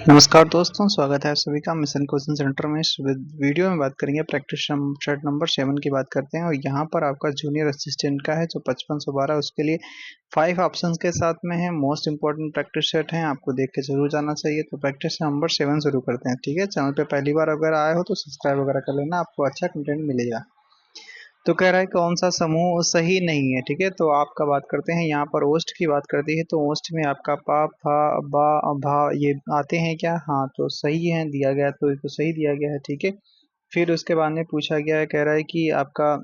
नमस्कार दोस्तों, स्वागत है आप सभी का मिशन कोचिंग सेंटर में। इस वीडियो में बात करेंगे प्रैक्टिस सेट नंबर 7 की बात करते हैं और यहाँ पर आपका जूनियर असिस्टेंट का है जो 5512 उसके लिए 5 ऑप्शंस के साथ में है। मोस्ट इंपॉर्टेंट प्रैक्टिस सेट है, आपको देख के जरूर जाना चाहिए। तो प्रैक्टिस नंबर 7 शुरू करते हैं। ठीक है, चैनल पे पहली बार अगर आए हो तो सब्सक्राइब वगैरह कर लेना, आपको अच्छा कंटेंट मिलेगा। तो कह रहा है कौन सा समूह सही नहीं है। ठीक है, तो आपका बात करते हैं। यहाँ पर ओस्ट की बात करती है तो ओस्ट में आपका पा फा बा भा ये आते हैं क्या? हाँ, तो सही है, दिया गया तो सही दिया गया है। ठीक है, फिर उसके बाद में पूछा गया है, कह रहा है कि आपका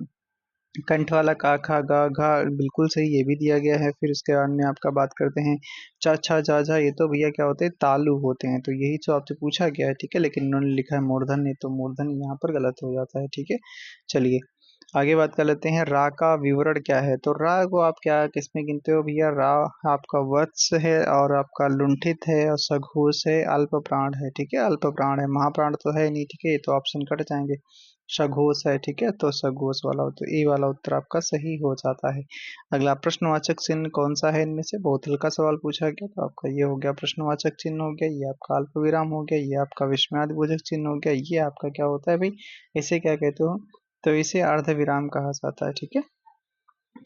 कंठ वाला का खा गा घा बिल्कुल सही, ये भी दिया गया है। फिर उसके बाद में आपका बात करते हैं चा छा जा झा, ये तो भैया क्या होते हैं? तालु होते हैं। तो यही जो आपसे पूछा गया है। ठीक है, लेकिन उन्होंने लिखा है मूर्धन, नहीं तो मूर्धन यहाँ पर गलत हो जाता है। ठीक है, चलिए आगे बात कर लेते हैं। रा का विवरण क्या है? तो रा को आप क्या किसमें गिनते हो भैया? रा आपका वत्स है और आपका लुंठित है और सघोष है, अल्प प्राण है। ठीक है, अल्प प्राण है, महाप्राण तो है नहीं। ठीक है, ये तो ऑप्शन कट जाएंगे। सघोष है। ठीक है, तो सघोष वाला तो ए वाला उत्तर आपका सही हो जाता है। अगला प्रश्नवाचक चिन्ह कौन सा है इनमें से? बहुत हल्का सवाल पूछा गया, तो आपका ये हो गया प्रश्नवाचक चिन्ह हो गया, ये आपका अल्प विराम हो गया, ये आपका विस्मयादिबोधक चिन्ह हो गया, ये आपका क्या होता है भाई? इसे क्या कहते हो? तो इसे अर्ध विराम कहा जाता है। ठीक है,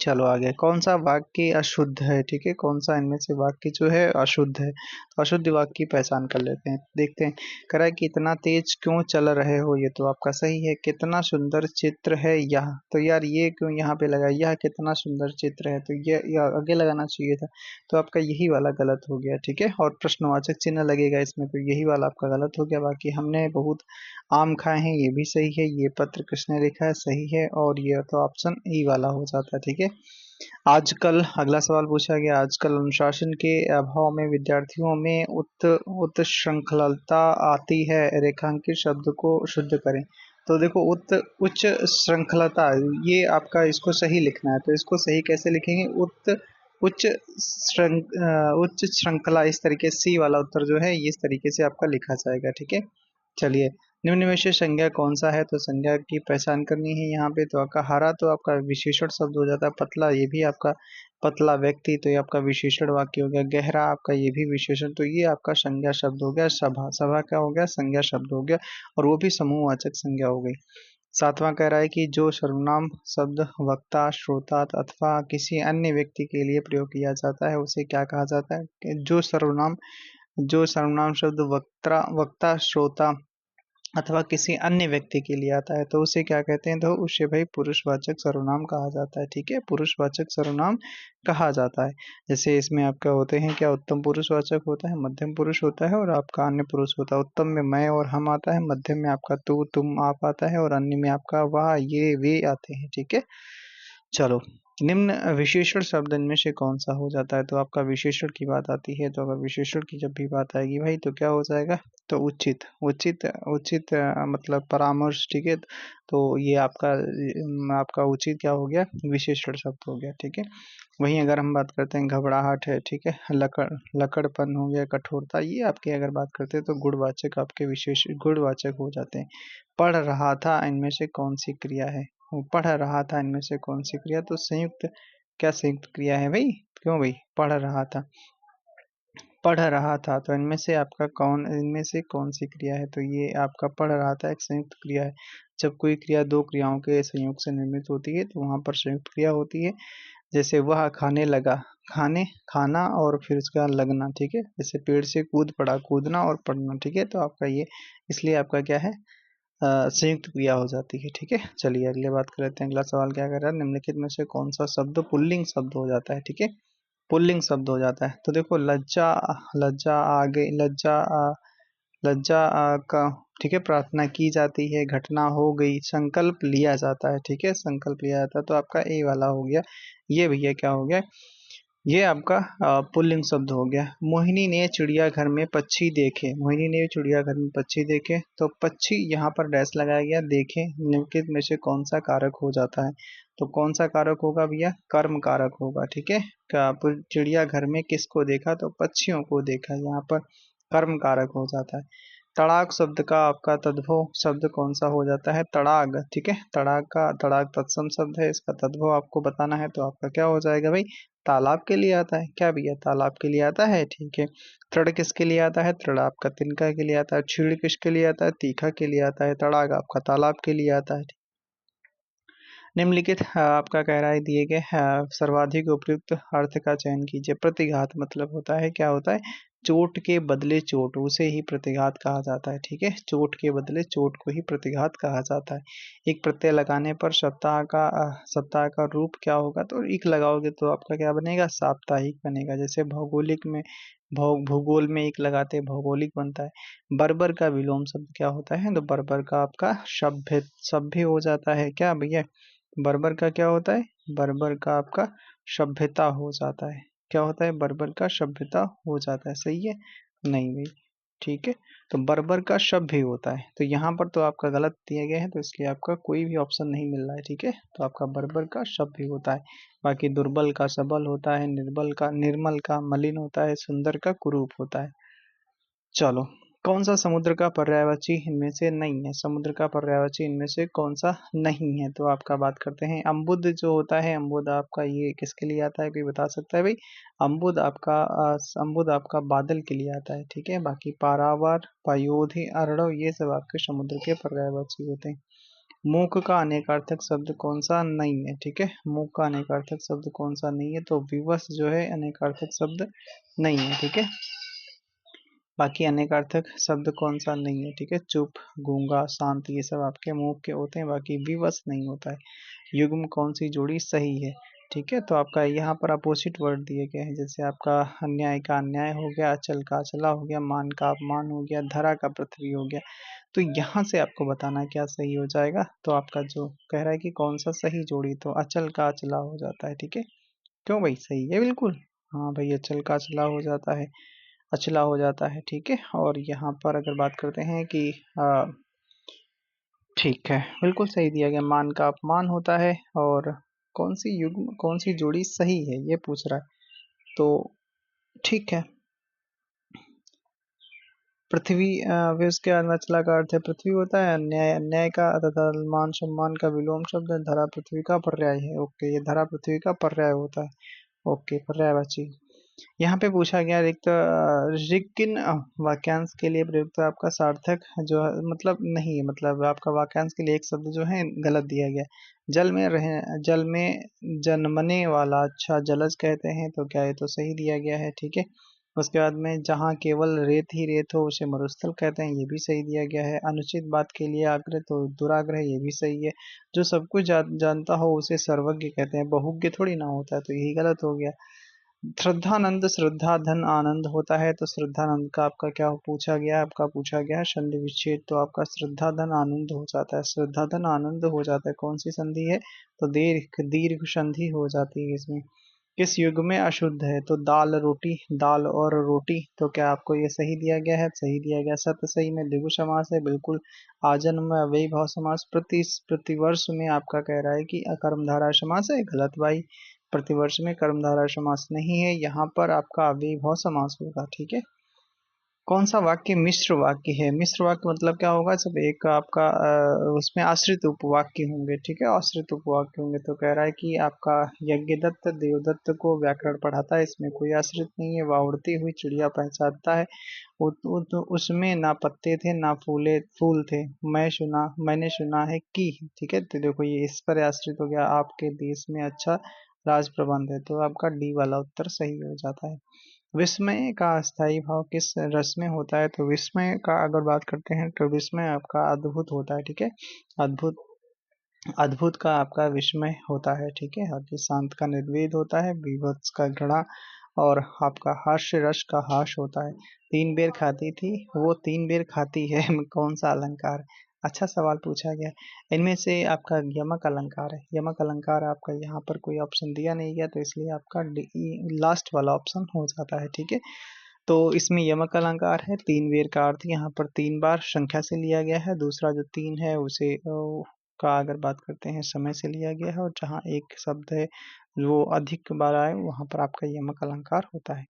चलो आगे। कौन सा वाक्य अशुद्ध है? ठीक है, कौन सा इनमें से वाक्य जो है अशुद्ध है? तो अशुद्ध वाक्य की पहचान कर लेते हैं, देखते हैं। कह रहा है कितना तेज क्यों चल रहे हो, ये तो आपका सही है। कितना सुंदर चित्र है यह, तो यार ये क्यों यहाँ पे लगा? यह कितना सुंदर चित्र है, तो ये आगे लगाना चाहिए था। तो आपका यही वाला गलत हो गया। ठीक है, और प्रश्नवाचक चिन्ह लगेगा इसमें, तो यही वाला आपका गलत हो गया। बाकी हमने बहुत आम खाए हैं, ये भी सही है। ये पत्र किसने लिखा है? सही है। और ये तो ऑप्शन ई वाला हो जाता है। ठीक है, आजकल अगला सवाल पूछा गया, आजकल अनुशासन के अभाव में विद्यार्थियों में उत्श्रंखलता आती है, रेखांकित शब्द को शुद्ध करें। तो देखो उच्च श्रृंखलता, ये आपका इसको सही लिखना है। तो इसको सही कैसे लिखेंगे? उच्च उच्च श्रृंखला, इस तरीके से सी वाला उत्तर जो है इस तरीके से आपका लिखा जाएगा। ठीक है, चलिए। निम्न में से संज्ञा कौन सा है? तो संज्ञा की पहचान करनी है यहाँ पे। तो आपका हरा तो आपका विशेषण शब्द हो जाता है। पतला, ये भी आपका पतला व्यक्ति, तो ये आपका विशेषण वाक्य हो गया। गहरा आपका ये भी विशेषण, तो ये आपका संज्ञा शब्द हो गया। सभा, सभा क्या हो गया? संज्ञा शब्द हो गया, और वो भी समूहवाचक संज्ञा हो गई। सातवां कह रहा है कि जो सर्वनाम शब्द वक्ता, श्रोता अथवा किसी अन्य व्यक्ति के लिए प्रयोग किया जाता है उसे क्या कहा जाता है? जो सर्वनाम शब्द वक्ता, श्रोता अथवा किसी अन्य व्यक्ति के लिए आता है तो उसे क्या कहते हैं? तो उसे भाई पुरुषवाचक सर्वनाम कहा जाता है। ठीक है, पुरुषवाचक सर्वनाम कहा जाता है। जैसे इसमें आपका होते हैं क्या? उत्तम पुरुषवाचक होता है, मध्यम पुरुष होता है और आपका अन्य पुरुष होता है। उत्तम में मैं और हम आता है, मध्यम में आपका तू, तुम, आप आता है, और अन्य में आपका वह, ये, वे आते हैं। ठीक है, चलो। निम्न विशेषण शब्द इनमें से कौन सा हो जाता है? तो आपका विशेषण की बात आती है, तो अगर विशेषण की जब भी बात आएगी भाई तो क्या हो जाएगा? तो उचित, उचित, उचित मतलब परामर्श। ठीक है, तो ये आपका उचित क्या हो गया? विशेषण शब्द हो गया। ठीक है, वहीं अगर हम बात करते हैं घबराहट है, ठीक है, लकड़पन हो गया, कठोरता, ये आपके अगर बात करते हैं तो गुणवाचक आपके विशेष गुणवाचक हो जाते हैं। पढ़ रहा था इनमें से कौन सी क्रिया है? वो पढ़ रहा था इनमें से कौन सी क्रिया? तो संयुक्त, क्या संयुक्त क्रिया है भाई? क्यों भाई? पढ़ रहा था, पढ़ रहा था, तो इनमें से कौन सी क्रिया है? तो ये आपका पढ़ रहा था एक संयुक्त क्रिया है। जब कोई क्रिया दो क्रियाओं के संयोग से निर्मित होती है तो वहां पर संयुक्त क्रिया होती है। जैसे वह खाने लगा, खाने, खाना और फिर उसका लगना। ठीक है, जैसे पेड़ से कूद पड़ा, कूदना और पढ़ना। ठीक है, तो आपका ये इसलिए आपका क्या है? संयुक्त क्रिया हो जाती है। ठीक है, चलिए अगले बात कर लेते हैं। अगला सवाल क्या कर रहा है? निम्नलिखित में से कौन सा शब्द पुल्लिंग शब्द हो जाता है? ठीक है, पुल्लिंग शब्द हो जाता है। तो देखो लज्जा, लज्जा आ गई, लज्जा का, ठीक है, प्रार्थना की जाती है, घटना हो गई, संकल्प लिया जाता है। ठीक है, संकल्प लिया जाता है, तो आपका ए वाला हो गया। ये भैया क्या हो गया? ये आपका पुल्लिंग शब्द हो गया। मोहिनी ने चिड़ियाघर में पक्षी देखे, मोहिनी ने चिड़ियाघर में पक्षी देखे, तो पक्षी यहाँ पर डैश लगाया गया, देखे, निम्नलिखित में से कौन सा कारक हो जाता है? तो कौन सा कारक होगा भैया? कर्म कारक होगा। ठीक है, चिड़ियाघर में किसको देखा? तो पक्षियों को देखा, यहाँ पर कर्म कारक हो जाता है। तड़ाक शब्द का आपका तद्भव शब्द कौन सा हो जाता है? तड़ाग। ठीक है, तड़ाक तत्सम शब्द है, इसका तद्भव आपको बताना है, तो आपका क्या हो जाएगा भाई? तालाब के लिए आता है। क्या भैया तालाब के लिए आता है, ठीक है। तृण किसके लिए आता है, तृण आपका तिनका के लिए आता है। छीड़ किसके लिए आता है, तीखा के लिए आता है। तड़ाग आपका तालाब के लिए आता है। निम्नलिखित आपका कह रहा है दिए गए सर्वाधिक उपयुक्त अर्थ का चयन कीजिए। प्रतिघात मतलब होता है, क्या होता है, चोट के बदले चोट, उसे ही प्रतिघात कहा जाता है, ठीक है। चोट के बदले चोट को ही प्रतिघात कहा जाता है। एक प्रत्यय लगाने पर सप्ताह का रूप क्या होगा, तो इक लगाओगे तो आपका क्या बनेगा, साप्ताहिक बनेगा। जैसे भौगोलिक में भूगोल में एक लगाते भौगोलिक बनता है। बर्बर का विलोम शब्द क्या होता है, तो बर्बर का आपका सभ्य हो जाता है। क्या भैया, बर्बर का क्या होता है, बर्बर का आपका सभ्यता हो जाता है। क्या होता है, बर्बर का सभ्यता हो जाता है, सही है, नहीं भाई, ठीक है। तो बर्बर का सभ्य होता है, तो यहाँ पर तो आपका गलत दिया गया है, तो इसलिए आपका कोई भी ऑप्शन नहीं मिल रहा है, ठीक है। तो आपका बर्बर का सभ्य होता है। बाकी दुर्बल का सबल होता है, निर्बल का निर्मल का मलिन होता है, सुंदर का कुरूप होता है। चलो, कौन सा समुद्र का पर्यायवाची इनमें से नहीं है, समुद्र का पर्यायवाची इनमें से कौन सा नहीं है, तो आपका बात करते हैं। अम्बुद जो होता है, अम्बुद आपका ये किसके लिए आता है, कोई बता सकता है भाई। अम्बुद आपका बादल के लिए आता है, ठीक है। बाकी पारावार, पायोधी, अर्णव ये सब आपके समुद्र के पर्यायवाची होते हैं। मूक का अनेकार्थक शब्द कौन सा नहीं है, ठीक है। मूक का अनेकार्थक शब्द कौन सा नहीं है, तो विवश जो है अनेकार्थक शब्द नहीं है, ठीक है। बाकी अनेकार्थक शब्द कौन सा नहीं है, ठीक है। चुप, गूंगा, शांत ये सब आपके मुंह के होते हैं, बाकी विवश नहीं होता है। युग्म कौन सी जोड़ी सही है, ठीक है। तो आपका यहाँ पर अपोजिट वर्ड दिए गए हैं, जैसे आपका अन्याय का अन्याय हो गया, अचल का अचला हो गया, मान का अपमान हो गया, धरा का पृथ्वी हो गया। तो यहाँ से आपको बताना है क्या सही हो जाएगा, तो आपका जो कह रहा है कि कौन सा सही जोड़ी, तो अचल का अचला हो जाता है, ठीक है। क्यों भाई, सही है बिल्कुल। हाँ भाई, अचल का अचला हो जाता है, अचला हो जाता है, ठीक है। और यहाँ पर अगर बात करते हैं कि ठीक है, बिल्कुल सही दिया गया, मान का अपमान होता है। और कौन सी जोड़ी सही है ये पूछ रहा है, तो ठीक है। पृथ्वी फिर उसके बाद अचला का अर्थ है पृथ्वी होता है। अन्याय, अन्याय का तथा मान सम्मान का विलोम शब्द है। धरा पृथ्वी का पर्याय है, ओके, ये धरा पृथ्वी का पर्याय होता है, ओके, पर्यायवाची। यहाँ पे पूछा गया किन वाक्यांश के लिए प्रयुक्त है आपका सार्थक जो है, मतलब नहीं है, मतलब आपका वाक्यांश के लिए एक शब्द जो है गलत दिया गया है। जल में जन्मने वाला अच्छा जलज कहते हैं, तो क्या ये तो सही दिया गया है, ठीक है। उसके बाद में जहाँ केवल रेत ही रेत हो उसे मरुस्थल कहते हैं, ये भी सही दिया गया है। अनुचित बात के लिए आग्रह तो दुराग्रह, ये भी सही है। जो सब कुछ जानता हो उसे सर्वज्ञ कहते हैं, बहुज्ञ थोड़ी ना होता है, तो यही गलत हो गया। श्रद्धानंद, श्रद्धा धन आनंद होता है, तो श्रद्धानंद का आपका क्या पूछा गया, आपका पूछा गया है संधि विच्छेद, तो आपका श्रद्धा धन आनंद हो जाता है, श्रद्धा धन आनंद हो जाता है। कौन सी संधि है, तो दीर्घ दीर्घ संधि हो जाती है इसमें। किस युग में अशुद्ध है, तो दाल रोटी, दाल और रोटी, तो क्या आपको ये सही दिया गया है, सही दिया गया। सत्य सही में द्विगु समास है, बिल्कुल। आजन्म में अव्ययी भाव समास। प्रतिवर्ष में आपका कह रहा है कि कर्मधारय समास है, गलत भाई। प्रतिवर्ष में कर्मधारय समास नहीं है, यहाँ पर आपका अव्ययी भाव समास होगा, ठीक है। कौन सा वाक्य मिश्र वाक्य है, मिश्र वाक्य मतलब क्या होगा, सब एक आपका उसमें आश्रित उपवाक्य होंगे, ठीक है, आश्रित उपवाक्य होंगे। तो कह रहा है कि आपका यज्ञदत्त देवदत्त को व्याकरण पढ़ाता है, इसमें कोई आश्रित नहीं है। वह उड़ती हुई चिड़िया पहचानता है, उसमें ना पत्ते थे ना फूल थे, मैंने सुना है कि, ठीक है। तो देखो ये इस पर आश्रित हो गया, आपके देश में अच्छा राज प्रबंध है, तो आपका डी वाला उत्तर सही हो जाता है। विस्मय का अस्थायी भाव किस रस में होता है, तो विस्मय का अगर बात करते हैं तो विस्मय आपका अद्भुत होता है, ठीक है। अद्भुत, अद्भुत का आपका विस्मय होता है, ठीक है। और शांत का निर्वेद होता है, बीभत्स का घृणा, और आपका हास्य रस का हास होता है। तीन बेर खाती थी वो तीन बेर खाती है कौन सा अलंकार, अच्छा सवाल पूछा गया। इनमें से आपका यमक अलंकार है, यमक अलंकार आपका यहाँ पर कोई ऑप्शन दिया नहीं गया, तो इसलिए आपका लास्ट वाला ऑप्शन हो जाता है, ठीक है। तो इसमें यमक अलंकार है, तीन बेर का अर्थ यहाँ पर तीन बार संख्या से लिया गया है। दूसरा जो तीन है उसे का अगर बात करते हैं समय से लिया गया है, और जहाँ एक शब्द है वो अधिक बार आए वहां पर आपका यमक अलंकार होता है।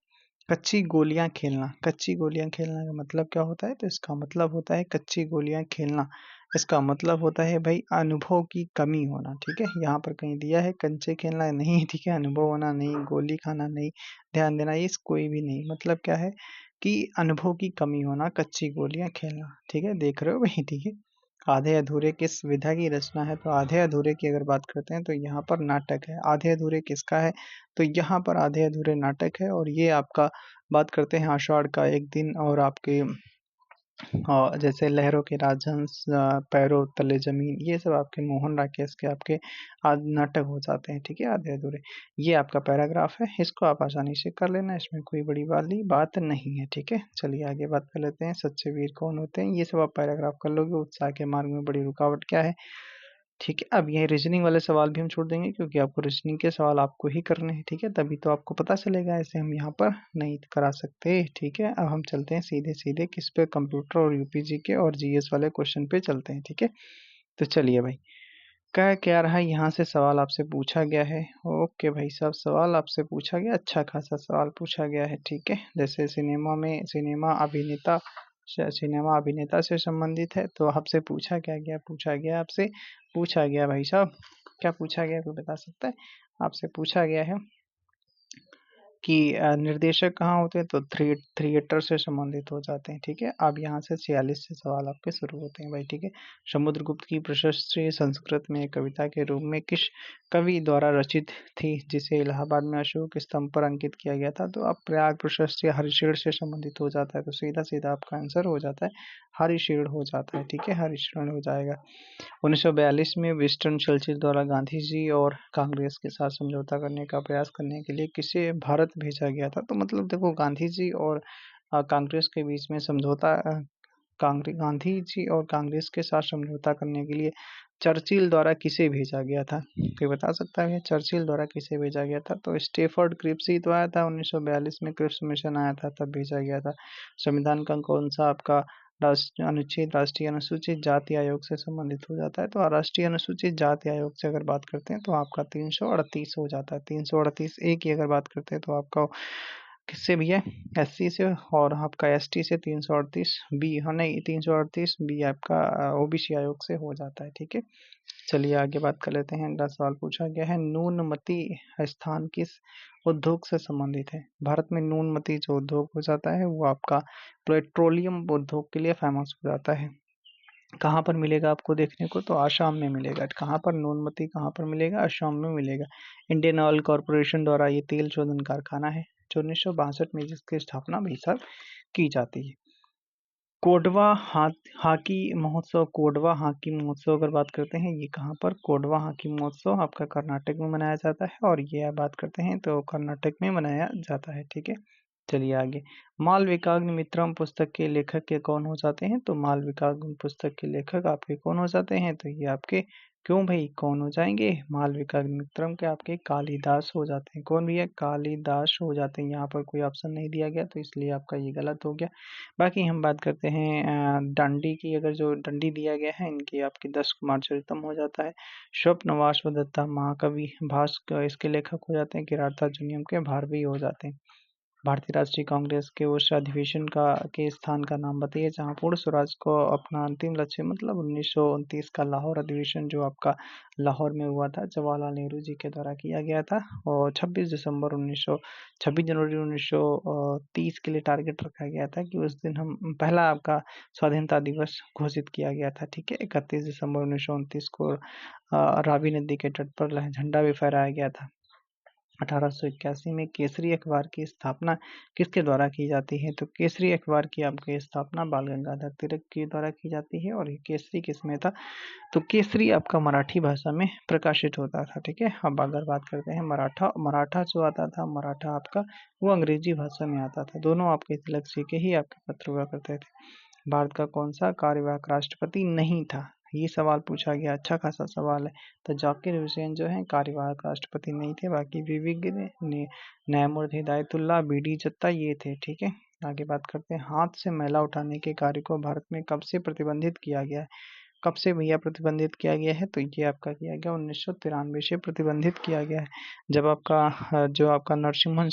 कच्ची गोलियां खेलना। कच्ची गोलियां खेलना का मतलब क्या होता है? तो इसका मतलब होता है कच्ची गोलियां खेलना, इसका मतलब होता है भाई अनुभव की कमी होना। ठीक है, यहाँ पर कहीं दिया है कंचे खेलना नहीं, ठीक है, अनुभव होना नहीं, गोली खाना नहीं, ध्यान देना, ये कोई भी नहीं। मतलब क्या है कि अनुभव की कमी होना, कच्ची गोलियां खेलना। ठीक है, देख रहे हो भाई? ठीक है, आधे अधूरे किस विधा की रचना है? तो आधे अधूरे की अगर बात करते हैं तो यहाँ पर नाटक है। आधे अधूरे किसका है? तो यहाँ पर आधे अधूरे नाटक है। और ये आपका बात करते हैं आषाढ़ का एक दिन, और आपके जैसे लहरों के राजहंस, पैरों तले जमीन, ये सब आपके मोहन राकेश के आपके नाटक हो जाते हैं। ठीक है, आधे अधूरे। ये आपका पैराग्राफ है, इसको आप आसानी से कर लेना, इसमें कोई बड़ी वाली बात नहीं है। ठीक है, चलिए आगे बात कर लेते हैं। सच्चे वीर कौन होते हैं? ये सब आप पैराग्राफ कर लोगे। उत्साह के मार्ग में बड़ी रुकावट क्या है? ठीक है, अब ये रीजनिंग वाले सवाल भी हम छोड़ देंगे, क्योंकि आपको रीजनिंग के सवाल आपको ही करने हैं। ठीक है, तभी तो आपको पता चलेगा, ऐसे हम यहाँ पर नहीं करा सकते। ठीक है, अब हम चलते हैं सीधे सीधे किस पे? कंप्यूटर और यूपीजी के और जीएस वाले क्वेश्चन पे चलते हैं। ठीक है, तो चलिए भाई, क्या क्या रहा यहाँ से सवाल आपसे पूछा गया है? ओके भाई साहब, सवाल आपसे पूछा गया, अच्छा खासा सवाल पूछा गया है। ठीक है, जैसे सिनेमा अभिनेता से संबंधित है, तो आपसे पूछा क्या गया? पूछा गया आपसे, पूछा गया भाई साहब, क्या पूछा गया कोई बता सकता है? आपसे पूछा गया है कि निर्देशक कहाँ होते हैं? तो थिएटर से संबंधित हो जाते हैं। ठीक है, अब यहाँ से 46 से सवाल आपके शुरू होते हैं भाई। ठीक है, समुद्रगुप्त की प्रशस्ति संस्कृत में कविता के रूप में किस कवि द्वारा रचित थी, जिसे इलाहाबाद में अशोक स्तंभ पर अंकित किया गया था? तो अब प्रयाग प्रशस्ति हरिशेर से संबंधित हो जाता है, तो सीधा सीधा आपका आंसर हो जाता है हरिशेर हो जाता है। ठीक है, हरिशेर हो जाएगा। 1942 में विंस्टन चर्चिल द्वारा गांधी जी और कांग्रेस के साथ समझौता करने का प्रयास करने के लिए किसे भारत भेजा गया था? तो मतलब देखो, गांधी जी और कांग्रेस के बीच में समझौता, गांधी जी और कांग्रेस के साथ समझौता करने के लिए चर्चिल द्वारा किसे भेजा गया था? कोई बता सकता है चर्चिल द्वारा किसे भेजा गया था? तो स्टेफर्ड क्रिप्स ही तो आया था 1942 में, क्रिप्स मिशन आया था तब भेजा गया था। संविधान का कौन सा आपका अनुच्छेद राष्ट्रीय अनुसूचित जाति आयोग से संबंधित हो जाता है? तो राष्ट्रीय अनुसूचित जाति आयोग से अगर बात करते हैं तो आपका 338 हो जाता है। 338 ए की अगर बात करते हैं तो आपका किससे भी है? एससी से, और आपका एसटी से 338 बी, हाँ नहीं 338 बी आपका ओबीसी आयोग से हो जाता है। ठीक है, चलिए आगे बात कर लेते हैं। अगला सवाल पूछा गया है, नूनमती स्थान किस उद्योग से संबंधित है? भारत में नूनमती जो उद्योग हो जाता है वो आपका पेट्रोलियम उद्योग के लिए फेमस हो जाता है। कहाँ पर मिलेगा आपको देखने को? तो आसाम में मिलेगा। कहाँ पर? नूनमती कहाँ पर मिलेगा? आसाम में मिलेगा। इंडियन ऑयल कॉरपोरेशन द्वारा ये तेल शोधन कारखाना है जो 1962 में जिसकी स्थापना भी सर की जाती है। कोडवा हाकी महोत्सव, कोडवा हाकी महोत्सव अगर बात करते हैं, ये कहाँ पर? कोडवा हाकी महोत्सव आपका कर्नाटक में मनाया जाता है, और ये बात करते हैं तो कर्नाटक में मनाया जाता है। ठीक है, चलिए आगे। मालविकाग्निमित्रम पुस्तक के लेखक के कौन हो जाते हैं? तो मालविकाग्नि पुस्तक के लेखक आपके कौन हो जाते हैं? तो ये आपके, क्यों भाई कौन हो जाएंगे? मालविकाग्निमित्रम के आपके कालिदास हो जाते हैं। कौन भैया? कालिदास हो जाते हैं। यहाँ पर कोई ऑप्शन नहीं दिया गया, तो इसलिए आपका ये गलत हो गया। बाकी हम बात करते हैं दंडी की। अगर जो दंडी दिया गया है इनकी आपकी 10 कुमार चरितम हो जाता है। स्वप्नवास दत्ता महाकवि भास इसके लेखक हो जाते हैं। किरातार्जुनीयम के भारवी हो जाते हैं। भारतीय राष्ट्रीय कांग्रेस के उस अधिवेशन का के स्थान का नाम बताइए जहां पूर्ण स्वराज को अपना अंतिम लक्ष्य, मतलब 1929 का लाहौर अधिवेशन जो आपका लाहौर में हुआ था, जवाहरलाल नेहरू जी के द्वारा किया गया था। और 26 जनवरी 1930 के लिए टारगेट रखा गया था कि उस दिन हम पहला आपका स्वाधीनता दिवस घोषित किया गया था। ठीक है, 31 दिसंबर 1929 को रावी नदी के तट पर झंडा भी फहराया गया था। 1881 में केसरी अखबार की स्थापना किसके द्वारा की जाती है? तो केसरी अखबार की आपकी स्थापना बाल गंगाधर तिलक के द्वारा की जाती है। और ये केसरी किसमें था? तो केसरी आपका मराठी भाषा में प्रकाशित होता था। ठीक है, अब अगर बात करते हैं मराठा, मराठा जो आता था, मराठा आपका वो अंग्रेजी भाषा में आता था। दोनों आपके तिलक जी के ही आपके पत्र हुआ करते थे। भारत का कौन सा कार्यवाहक राष्ट्रपति नहीं था? ये सवाल पूछा गया, अच्छा खासा सवाल है। तो जाकिर हुसैन जो है कार्यवाहक राष्ट्रपति नहीं थे। बाकी विविग ने न्यायमूर्ति हिदायतुल्लाह, बीडी जत्ता ये थे। ठीक है, आगे बात करते हैं। हाथ से मैला उठाने के कार्य को भारत में कब से प्रतिबंधित किया गया है? कब से भैया प्रतिबंधित किया गया है? तो ये आपका किया गया 1993 से प्रतिबंधित किया गया है। जब आपका जो आपका नरसिम्हन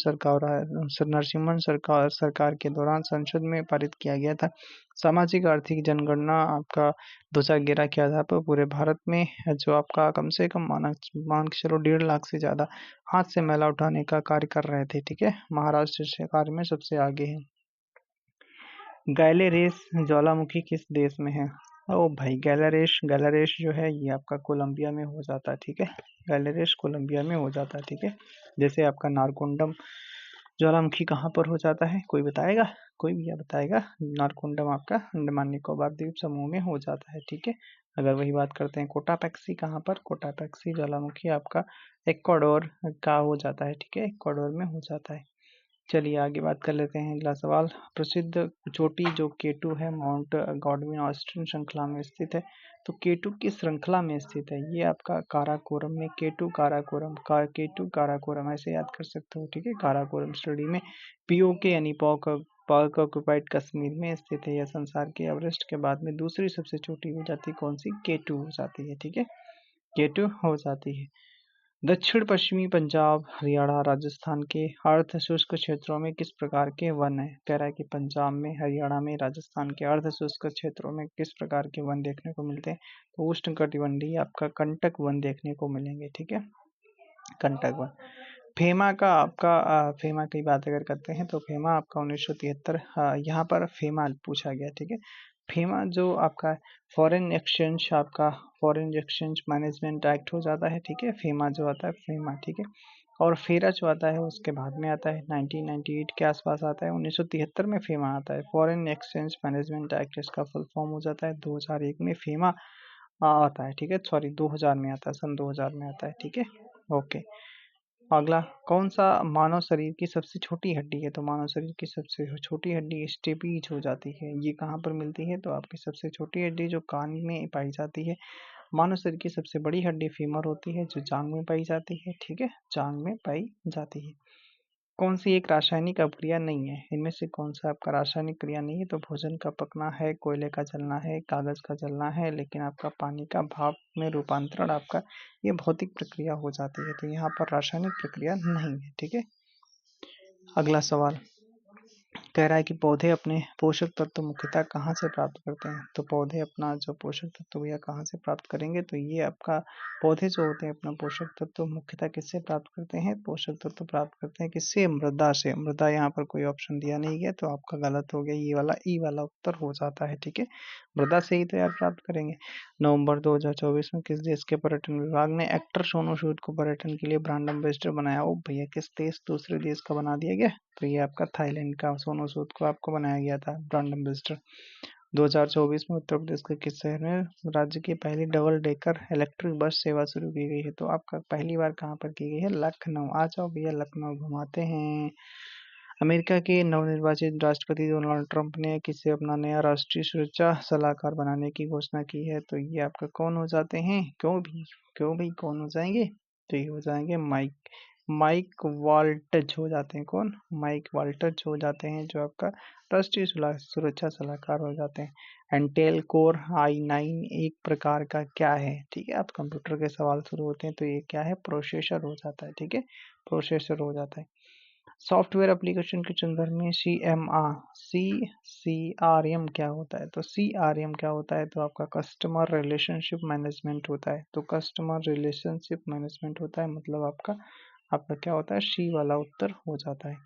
सरकार के दौरान संसद में पारित किया गया था। सामाजिक आर्थिक जनगणना आपका 2011 के आधार पर पूरे भारत में जो आपका कम से कम मान के चलो 1.5 लाख से ज़्यादा हाथ से मैला उठाने का कार्य कर रहे थे। ठीक है, महाराष्ट्र इस कार्य में सबसे आगे है। गैलेरेस ज्वालामुखी किस देश में है? ओ भाई, गैलरेस जो है ये आपका कोलंबिया में हो जाता है। ठीक है, गैलरेस कोलंबिया में हो जाता है। ठीक है, जैसे आपका नारकोंडम ज्वालामुखी कहाँ पर हो जाता है? कोई बताएगा? कोई भैया बताएगा? नारकोंडम आपका अंडमान निकोबार द्वीप समूह में हो जाता है। ठीक है, अगर वही बात करते हैं कोटापैक्सी कहाँ पर? कोटापैक्सी ज्वालामुखी आपका इक्वाडोर का हो जाता है। ठीक है, इक्वाडोर में हो जाता है। चलिए आगे बात कर लेते हैं। अगला सवाल, प्रसिद्ध चोटी जो केटू है माउंट गॉडविन ऑस्टिन श्रृंखला में स्थित है। तो केटू किस श्रृंखला में स्थित है? ये आपका काराकोरम में, केटू काराकोरम ऐसे याद कर सकते हो। ठीक है, काराकोरम स्टडी में पीओके यानी पाक ऑक्युपाइड कश्मीर में स्थित है। यह संसार के एवरेस्ट के बाद में दूसरी सबसे छोटी हो जाती है। कौन सी? केटू हो जाती है। ठीक है, केटू हो जाती है। दक्षिण पश्चिमी पंजाब, हरियाणा, राजस्थान के अर्ध शुष्क क्षेत्रों में किस प्रकार के वन है? कह रहा है कि पंजाब में, हरियाणा में, राजस्थान के अर्ध शुष्क क्षेत्रों में किस प्रकार के वन देखने को मिलते हैं? तो उष्णकटिबंधीय आपका कंटक वन देखने को मिलेंगे। ठीक है, कंटक वन। फेमा का आपका फेमा की बात अगर करते हैं तो फेमा आपका 1973 यहाँ पर फेमा पूछा गया। ठीक है, फेमा जो आपका फॉरेन एक्सचेंज मैनेजमेंट एक्ट हो जाता है। ठीक है, फेमा जो आता है फेमा। ठीक है, और फेरा जो आता है उसके बाद में आता है 1998 के आसपास आता है। 1973 में फेमा आता है, फॉरेन एक्सचेंज मैनेजमेंट एक्ट इसका फुल फॉर्म हो जाता है। 2001 में फेमा आता है। ठीक है, सॉरी 2000 में आता है, सन 2000 में आता है। ठीक है, ओके। अगला, कौन सा मानव शरीर की सबसे छोटी हड्डी है? तो मानव शरीर की सबसे छोटी हड्डी स्टेपीज हो जाती है। ये कहाँ पर मिलती है? तो आपकी सबसे छोटी हड्डी जो कान में पाई जाती है। मानव शरीर की सबसे बड़ी हड्डी फीमर होती है जो जांग में पाई जाती है। ठीक है, जांग में पाई जाती है। कौन सी एक रासायनिक अभिक्रिया नहीं है? इनमें से कौन सा आपका रासायनिक क्रिया नहीं है? तो भोजन का पकना है, कोयले का जलना है, कागज का जलना है, लेकिन आपका पानी का भाप में रूपांतरण आपका ये भौतिक प्रक्रिया हो जाती है। तो यहाँ पर रासायनिक प्रक्रिया नहीं है। ठीक है, अगला सवाल कह रहा है कि पौधे अपने पोषक तत्व मुख्यतः कहाँ से प्राप्त करते हैं? तो पौधे अपना जो पोषक तत्व भैया कहाँ से प्राप्त करेंगे? तो ये आपका पौधे जो होते हैं अपना पोषक तत्व मुख्यतः किससे प्राप्त करते हैं? पोषक तत्व प्राप्त करते हैं किससे? मृदा से। मृदा यहाँ पर कोई ऑप्शन दिया नहीं गया तो आपका गलत हो गया, ये वाला ई वाला उत्तर हो जाता है। ठीक है, मृदा से ही तो यार प्राप्त करेंगे। नवंबर 2024 में किस देश के पर्यटन विभाग ने एक्टर सोनू सूद को पर्यटन के लिए ब्रांड एम्बेसडर बनाया? ओ भैया, किस देश, दूसरे देश का बना दिया गया? तो ये आपका थाईलैंड का सोनू सूद को आपको बनाया गया था ब्रांड एम्बेसडर। 2024 में उत्तर प्रदेश के किस शहर में राज्य की पहली डबल डेकर इलेक्ट्रिक बस सेवा शुरू की गई है? तो आपका पहली बार कहाँ पर की गई है? लखनऊ। आ जाओ भैया, लखनऊ घुमाते हैं। अमेरिका के नवनिर्वाचित राष्ट्रपति डोनाल्ड ट्रंप ने किसे अपना नया राष्ट्रीय सुरक्षा सलाहकार बनाने की घोषणा की है? तो ये आपका कौन हो जाते हैं? क्यों भी कौन हो जाएंगे? तो ये हो जाएंगे माइक माइक वाल्टज हो जाते हैं। कौन? माइक वाल्टज हो जाते हैं जो आपका राष्ट्रीय सुरक्षा सलाहकार हो जाते हैं। इंटेल कोर i9 एक प्रकार का क्या है? ठीक है, आप कंप्यूटर के सवाल शुरू होते हैं तो ये क्या है? प्रोसेसर हो जाता है। ठीक है, प्रोसेसर हो जाता है। सॉफ्टवेयर एप्लीकेशन के संदर्भ में CRM क्या होता है? तो CRM क्या होता है? तो आपका कस्टमर रिलेशनशिप मैनेजमेंट होता है। तो कस्टमर रिलेशनशिप मैनेजमेंट होता है, मतलब आपका क्या होता है? सी वाला उत्तर हो जाता है।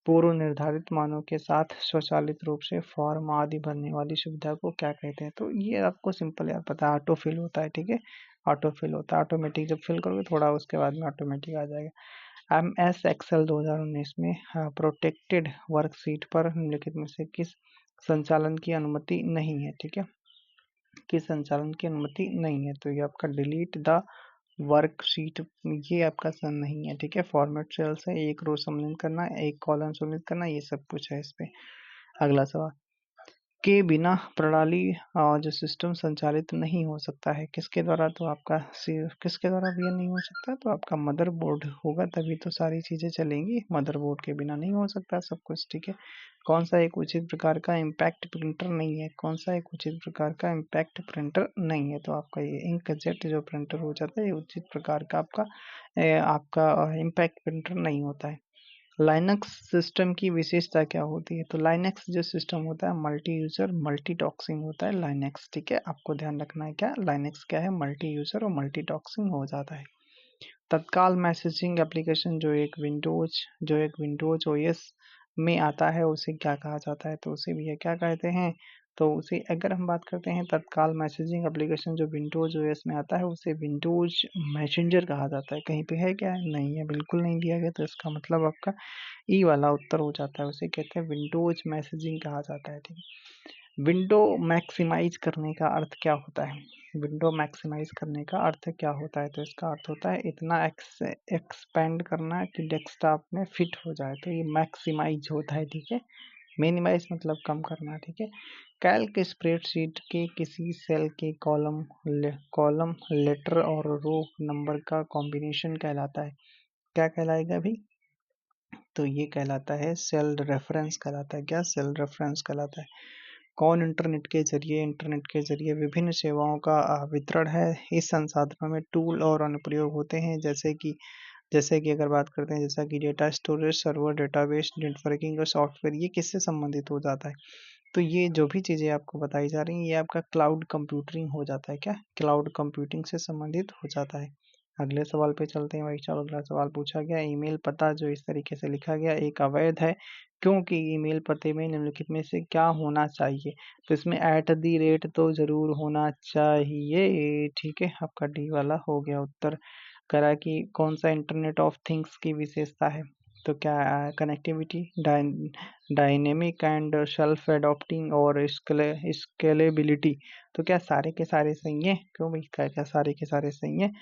पूर्व निर्धारित मानों के साथ स्वचालित रूप से फॉर्म आदि भरने वाली सुविधा को क्या कहते हैं? तो ये आपको सिंपल यार पता है, ऑटोफिल होता है। ठीक है, ऑटोफिल होता है। ऑटोमेटिक जब फिल करोगे थोड़ा उसके बाद में ऑटोमेटिक आ जाएगा। MS एक्सेल 2019 में प्रोटेक्टेड वर्कशीट पर निम्नलिखित में से किस संचालन की अनुमति नहीं है? ठीक है, किस संचालन की अनुमति नहीं है? तो ये आपका डिलीट द वर्कशीट, ये आपका सन नहीं है। ठीक है, फॉर्मेट सेल्स है, एक रो सम्मिलित करना, एक कॉलम सम्मिलित करना, ये सब कुछ है इस पे। अगला सवाल, के बिना प्रणाली जो सिस्टम संचालित नहीं हो सकता है। किसके द्वारा? तो आपका किसके द्वारा भी ये नहीं हो सकता? तो आपका मदरबोर्ड होगा, तभी तो सारी चीज़ें चलेंगी। मदरबोर्ड के बिना नहीं हो सकता सब कुछ, ठीक है। कौन सा एक उचित प्रकार का इम्पैक्ट प्रिंटर नहीं है? कौन सा एक उचित प्रकार का इम्पैक्ट प्रिंटर नहीं है? तो आपका ये इंकजेट जो प्रिंटर हो जाता है, ये उचित प्रकार का आपका इम्पैक्ट प्रिंटर नहीं होता है। लाइनक्स सिस्टम की विशेषता क्या होती है? तो लाइनक्स जो सिस्टम होता है मल्टी यूजर मल्टीटॉक्सिंग होता है लाइनक्स, ठीक है। आपको ध्यान रखना है क्या लाइनक्स क्या है, मल्टी यूजर और मल्टीटॉक्सिंग हो जाता है। तत्काल मैसेजिंग एप्लीकेशन जो एक विंडोज ओएस में आता है उसे क्या कहा जाता है? तो उसे भी क्या कहते हैं? तो उसे अगर हम बात करते हैं तत्काल मैसेजिंग एप्लीकेशन जो विंडोज ओएस में आता है उसे विंडोज मैसेंजर कहा जाता है। कहीं पे है क्या? नहीं है, बिल्कुल नहीं दिया गया, तो इसका मतलब आपका ई वाला उत्तर हो जाता है। उसे कहते हैं विंडोज मैसेजिंग कहा जाता है, ठीक है। विंडो मैक्सिमाइज करने का अर्थ क्या होता है? विंडो मैक्सिमाइज करने का अर्थ क्या होता है? तो इसका अर्थ होता है इतना एक्सपेंड करना कि डेस्कटॉप में फिट हो जाए, तो ये मैक्सिमाइज होता है, ठीक है। मिनिमाइज मतलब कम करना, ठीक है। कैल्क स्प्रेडशीट के किसी सेल के कॉलम लेटर और रो नंबर का कॉम्बिनेशन कहलाता है। क्या कहलाएगा भाई? तो ये कहलाता है सेल रेफरेंस कहलाता है। क्या? सेल रेफरेंस कहलाता है। कौन इंटरनेट के जरिए विभिन्न सेवाओं का वितरण है? इस संसाधनों में टूल और अनुप्रयोग होते हैं, जैसे कि अगर बात करते हैं जैसा कि data storage, server, database, networking और सॉफ्टवेयर, ये किससे संबंधित हो जाता है? तो ये जो भी चीज़ें आपको बताई जा रही हैं ये आपका क्लाउड कंप्यूटिंग हो जाता है। क्या? क्लाउड कंप्यूटिंग से संबंधित हो जाता है। अगले सवाल पे चलते हैं भाई। चलो, अगला सवाल पूछा गया, ईमेल पता जो इस तरीके से लिखा गया एक अवैध है क्योंकि ईमेल पते में निम्नलिखित में से क्या होना चाहिए? तो इसमें @@ तो जरूर होना चाहिए, ठीक है। आपका डी वाला हो गया उत्तर। करा कि कौन सा इंटरनेट ऑफ थिंग्स की विशेषता है? तो क्या? Connectivity, dynamic and self adopting और स्केलेबिलिटी। तो क्या सारे के सारे सही हैं? क्यों भाई, क्या सारे के सारे सही हैं?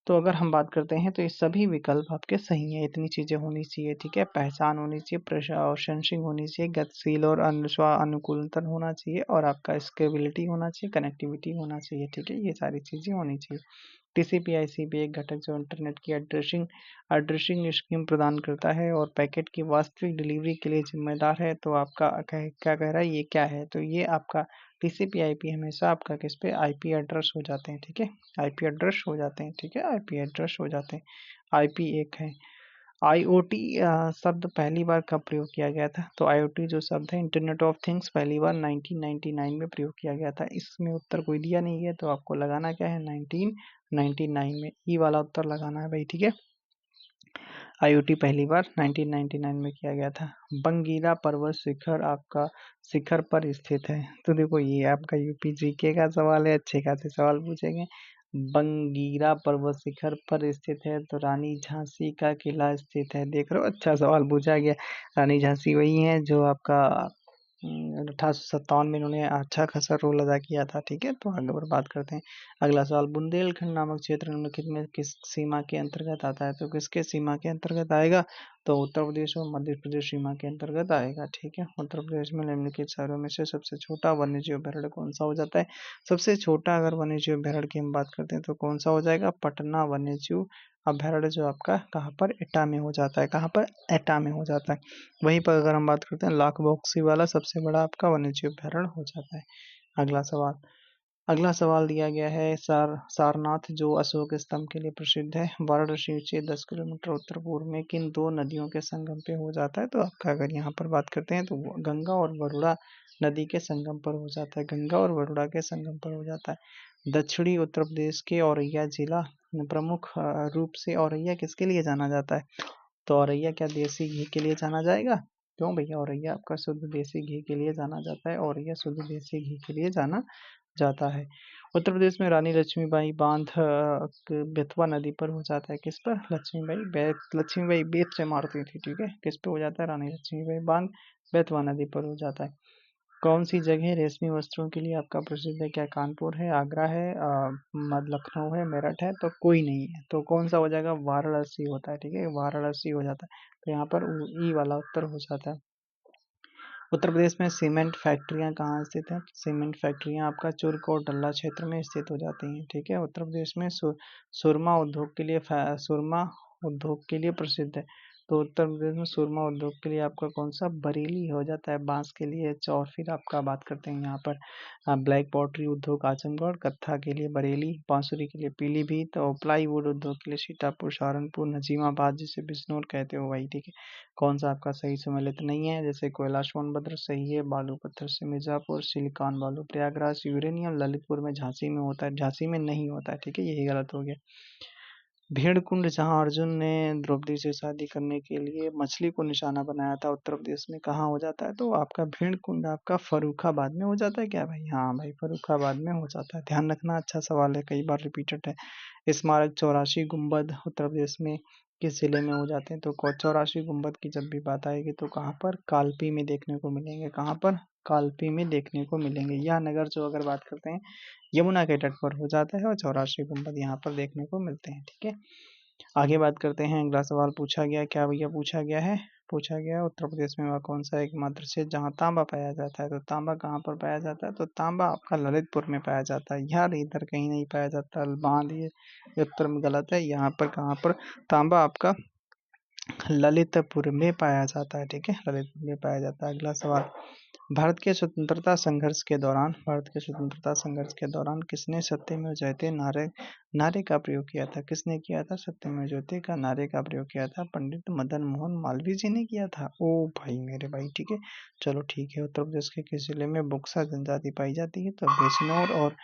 तो अगर हम बात करते हैं तो ये सभी विकल्प आपके सही हैं। इतनी चीजें होनी चाहिए, ठीक है। पहचान होनी चाहिए, प्रशंसिंग होनी चाहिए, गतिशील और अनुकूलतन होना चाहिए, और आपका स्केबिलिटी होना चाहिए, कनेक्टिविटी होना चाहिए, ठीक है। ये सारी चीजें होनी चाहिए। टीसीपी/आईपी एक घटक जो इंटरनेट की एड्रेसिंग स्कीम प्रदान करता है और पैकेट की वास्तविक डिलीवरी के लिए जिम्मेदार है। तो आपका क्या कह रहा है? ये क्या है? तो ये आपका टीसीपी/आईपी हमेशा आपका किस पे? आईपी एड्रेस हो जाते हैं, ठीक है। आईपी एड्रेस हो जाते हैं, ठीक है। आईपी एड्रेस हो जाते हैं। आईपी एक है। आईओटी शब्द पहली बार कब प्रयोग किया गया था? तो आईओटी जो शब्द है इंटरनेट ऑफ थिंग्स पहली बार 1999 में प्रयोग किया गया था। इसमें उत्तर कोई दिया नहीं है, तो आपको लगाना क्या है? 1999 में। ई वाला उत्तर लगाना है भाई, ठीक है। आईओटी पहली बार 1999 में किया गया था। बंगीरा पर्वत शिखर आपका शिखर पर स्थित है। तो देखो ये आपका यूपी जीके का सवाल है, अच्छे खासे सवाल पूछेंगे। बंगीरा पर्वत शिखर पर स्थित है तो रानी झांसी का किला स्थित है। देख रहे हो, अच्छा सवाल पूछा गया। रानी झांसी वही है जो आपका 1857 में इन्होंने अच्छा खासा रोल अदा किया था, ठीक है। तो आगे और बात करते हैं। अगला सवाल, बुंदेलखंड नामक क्षेत्र निम्नलिखित में किस सीमा के अंतर्गत आता है? तो किसके सीमा के अंतर्गत आएगा? तो उत्तर प्रदेश और मध्य प्रदेश सीमा के अंतर्गत आएगा, ठीक है। उत्तर प्रदेश में निम्नलिखित शहरों में से सबसे छोटा वन्यजीव अभयारण्य कौन सा हो जाता है? सबसे छोटा अगर वन्यजीव अभयारण्य की हम बात करते हैं तो कौन सा हो जाएगा? पटना वन्यजीव अभयारण्य जो आपका कहाँ पर? एटा में हो जाता है। कहाँ पर? एटा में हो जाता है। वहीं पर अगर हम बात करते हैं लाख बॉक्सी वाला सबसे बड़ा आपका वन्यजीव अभयारण्य हो जाता है। अगला सवाल दिया गया है, सारनाथ जो अशोक स्तंभ के लिए प्रसिद्ध है, वाराणसी से 10 किलोमीटर उत्तर पूर्व में किन दो नदियों के संगम पे हो जाता है? तो आपका अगर यहाँ पर बात करते हैं तो गंगा और वरुणा नदी के संगम पर हो जाता है। गंगा और वरुणा के संगम पर हो जाता है। दक्षिणी उत्तर प्रदेश के औरैया जिला प्रमुख रूप से औरैया किसके लिए जाना जाता है? तो औरैया क्या देसी घी के लिए जाना जाएगा? क्यों भैया, औरैया आपका शुद्ध देसी घी के लिए जाना जाता है। औरैया शुद्ध देसी घी के लिए जाना जाता है। उत्तर प्रदेश में रानी लक्ष्मीबाई बांध बेतवा नदी पर हो जाता है। किस पर? लक्ष्मीबाई बेत से मारती थी, ठीक है। किस पे हो जाता है? रानी लक्ष्मीबाई बांध बेतवा नदी पर हो जाता है। कौन सी जगह रेशमी वस्त्रों के लिए आपका प्रसिद्ध है? क्या कानपुर है, आगरा है, लखनऊ है, मेरठ है? तो कोई नहीं है, तो कौन सा हो जाएगा? वाराणसी होता है, ठीक है। वाराणसी हो जाता है, तो यहाँ पर ई वाला उत्तर हो जाता है। उत्तर प्रदेश में सीमेंट फैक्ट्रियां कहाँ स्थित हैं? सीमेंट फैक्ट्रियां आपका चुर्क और डल्ला क्षेत्र में स्थित हो जाती हैं। ठीक है। उत्तर प्रदेश में सुरमा उद्योग के लिए सुरमा उद्योग के लिए प्रसिद्ध है। तो उत्तर प्रदेश में सुरमा उद्योग के लिए आपका कौन सा? बरेली हो जाता है बांस के लिए। और फिर आपका बात करते हैं यहाँ पर ब्लैक पॉटरी उद्योग आजमगढ़, कत्था के लिए बरेली, बांसुरी के लिए पीलीभीत और प्लाईवुड उद्योग के लिए सीतापुर, सहारनपुर, नजीमाबाद जिसे बिजनौर कहते हो भाई। ठीक है। कौन सा आपका सही सम्मिलित नहीं है? जैसे कोयला सोनभद्र सही है, बालू पत्थर से मिर्जापुर, सिलिकॉन बालू प्रयागराज, यूरेनियम ललितपुर में झांसी में होता है, झांसी में नहीं होता है। ठीक है, यही गलत हो गया। भेड़कुंड जहां अर्जुन ने द्रौपदी से शादी करने के लिए मछली को निशाना बनाया था, उत्तर प्रदेश में कहाँ हो जाता है? तो आपका भेड़कुंड आपका फर्रुखाबाद में हो जाता है क्या भाई? हाँ भाई, फर्रुखाबाद में हो जाता है। ध्यान रखना, अच्छा सवाल है, कई बार रिपीटेड है। स्मारक 84 गुंबद उत्तर प्रदेश में किस जिले में हो जाते हैं? तो 84 गुंबद की जब भी बात आएगी तो कहाँ पर? कालपी में देखने को मिलेंगे। कहाँ पर? कालपी में देखने को मिलेंगे। यह नगर जो अगर बात करते हैं यमुना के तट पर हो जाता है और 84 गुंबद यहाँ पर देखने को मिलते हैं। ठीक है। आगे बात करते हैं। अगला सवाल पूछा गया, क्या भैया पूछा गया है? पूछा गया उत्तर प्रदेश में वह कौन सा एकमात्र क्षेत्र जहाँ तांबा पाया जाता है? तो तांबा कहाँ पर पाया जाता है? तो तांबा आपका ललितपुर में पाया जाता है यार, इधर कहीं नहीं पाया जाता। बांध ये उत्तर में गलत है। यहाँ पर कहाँ पर तांबा आपका ललितपुर में पाया जाता है। ठीक है, ललितपुर में पाया जाता है। अगला सवाल, भारत के स्वतंत्रता संघर्ष के दौरान किसने सत्यमेव जयते नारे नारे का प्रयोग किया था? किसने किया था? सत्यमेव जयते का नारे का प्रयोग किया था पंडित मदन मोहन मालवीय जी ने किया था। ओ भाई मेरे भाई, ठीक है। चलो ठीक है। उत्तर प्रदेश के किस जिले में बुक्सा जनजाति पाई जाती है? तो बिजनौर और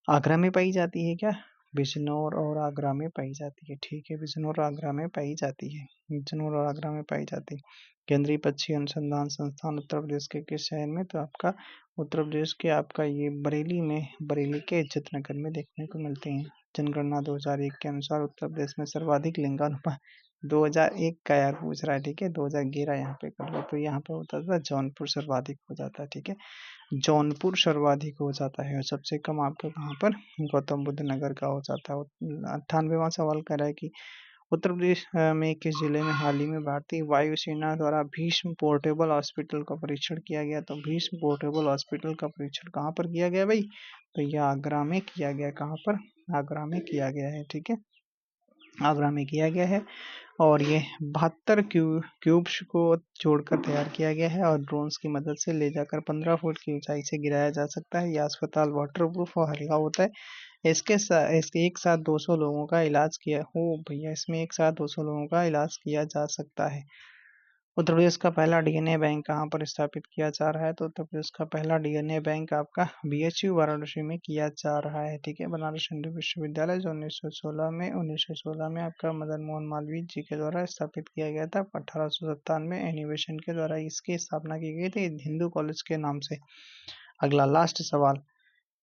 आगरा में पाई जाती है। क्या? बिजनौर और आगरा में पाई जाती है। ठीक है, बिजनौर और आगरा में पाई जाती है। बिजनौर और आगरा में पाई जाती है। केंद्रीय पक्षी अनुसंधान संस्थान उत्तर प्रदेश के किस शहर में? तो आपका उत्तर प्रदेश के आपका ये बरेली में, बरेली के इज्जत नगर में देखने को मिलते हैं। जनगणना 2001 के अनुसार उत्तर प्रदेश में सर्वाधिक लिंगानुपात 2001 का यार पूछ रहा है। ठीक है, 2011 यहाँ पे कर लो तो यहाँ पे होता था जौनपुर सर्वाधिक हो जाता है। ठीक है, जौनपुर सर्वाधिक हो जाता है और सबसे कम आपका कहाँ पर? गौतम बुद्ध नगर का हो जाता है। 98वां सवाल कह रहा है कि उत्तर प्रदेश में किस जिले में हाल ही में भारतीय वायुसेना द्वारा भीष्म पोर्टेबल हॉस्पिटल का परीक्षण किया गया? तो भीष्म पोर्टेबल हॉस्पिटल का परीक्षण कहाँ पर किया गया भाई? तो यह आगरा में किया गया। कहाँ पर? आगरा में किया गया है। ठीक है, आगरा में किया गया है और ये 72 क्यूब्स को जोड़कर तैयार किया गया है और ड्रोन्स की मदद से ले जाकर 15 फुट की ऊंचाई से गिराया जा सकता है। यह अस्पताल वाटरप्रूफ और हल्का होता है। इसके एक साथ 200 लोगों का इलाज किया हो भैया, इसमें एक साथ 200 लोगों का इलाज किया जा सकता है। उत्तर प्रदेश का पहला डीएनए बैंक कहाँ पर स्थापित किया जा रहा है? तो उत्तर प्रदेश का पहला डीएनए बैंक आपका बीएचयू वाराणसी में किया जा रहा है। ठीक है, बनारस हिंदू विश्वविद्यालय जो 1916 में आपका मदन मोहन मालवीय जी के द्वारा स्थापित किया गया था। 1897 में एनिमेशन के द्वारा इसकी स्थापना की गई थी हिंदू कॉलेज के नाम से। अगला लास्ट सवाल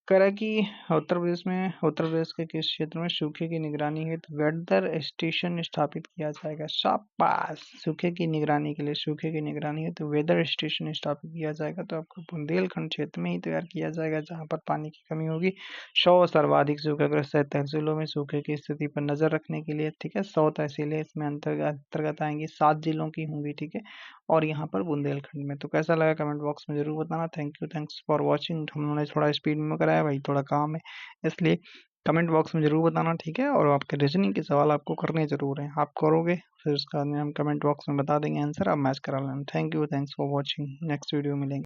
कह रहा है कि उत्तर प्रदेश के किस क्षेत्र में सूखे की निगरानी हेतु वेदर स्टेशन स्थापित किया जाएगा? शाबाश, सूखे की निगरानी के लिए, सूखे की निगरानी हेतु वेदर स्टेशन स्थापित किया जाएगा। तो आपको बुंदेलखंड क्षेत्र में ही तैयार किया जाएगा जहां पर पानी की कमी होगी। 100 सर्वाधिक सूखाग्रस्त तहसीलों में सूखे की स्थिति पर नजर रखने के लिए। ठीक है, 100 तहसीलें इसमें अंतर्गत आएंगी, 7 जिलों की होंगी। ठीक है, और यहाँ पर बुंदेलखंड में। तो कैसा लगा कमेंट बॉक्स में जरूर बताना। Thanks for watching. हमने थोड़ा स्पीड में कराया भाई, थोड़ा काम है इसलिए। कमेंट बॉक्स में जरूर बताना। ठीक है, और आपके रीजनिंग के सवाल आपको करने जरूर हैं, आप करोगे फिर उसका हम कमेंट बॉक्स में बता देंगे आंसर, आप मैच करा लेना। Thanks for watching. Next video मिलेंगे।